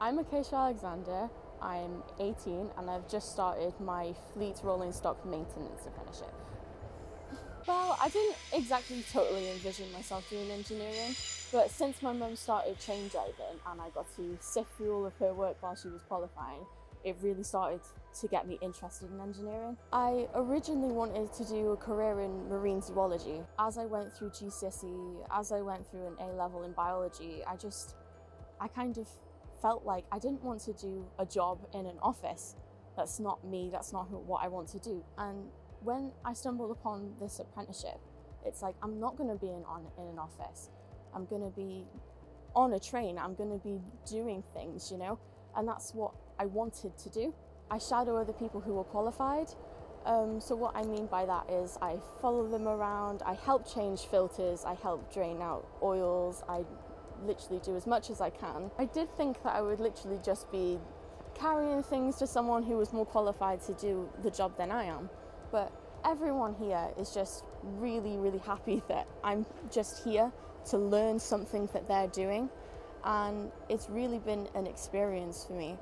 I'm Acacia Alexander, I'm 18 and I've just started my fleet rolling stock maintenance apprenticeship. Well, I didn't exactly totally envision myself doing engineering, but since my mum started train driving and I got to sift through all of her work while she was qualifying, it really started to get me interested in engineering. I originally wanted to do a career in marine zoology. As I went through GCSE, as I went through an A-level in biology, I kind of felt like I didn't want to do a job in an office. That's not me, that's not what I want to do. And when I stumbled upon this apprenticeship, it's like, I'm not going to be in an office. I'm going to be on a train, I'm going to be doing things, you know? And that's what I wanted to do. I shadow other people who are qualified. So what I mean by that is I follow them around, I help change filters, I help drain out oils, I literally do as much as I can. I did think that I would literally just be carrying things to someone who was more qualified to do the job than I am. But everyone here is just really happy that I'm just here to learn something that they're doing. And it's really been an experience for me.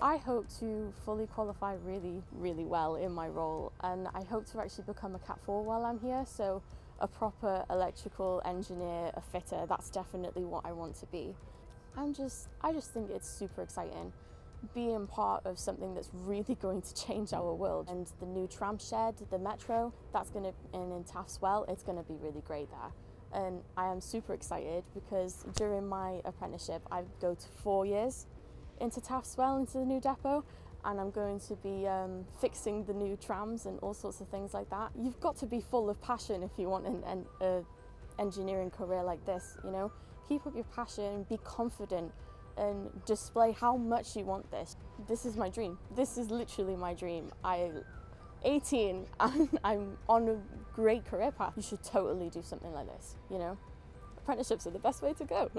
I hope to fully qualify really well in my role, and I hope to actually become a Cat 4 while I'm here, so a proper electrical engineer, a fitter, that's definitely what I want to be. I just think it's super exciting being part of something that's really going to change our world. And the new tram shed, the metro, that's going to, and in Taff's Well, it's going to be really great there. And I am super excited because during my apprenticeship, I go to 4 years into Taff's Well, into the new depot, and I'm going to be fixing the new trams and all sorts of things like that. You've got to be full of passion if you want an engineering career like this, you know? Keep up your passion, be confident, and display how much you want this. This is my dream. This is literally my dream. I'm 18 and I'm on a great career path. You should totally do something like this, you know? Apprenticeships are the best way to go.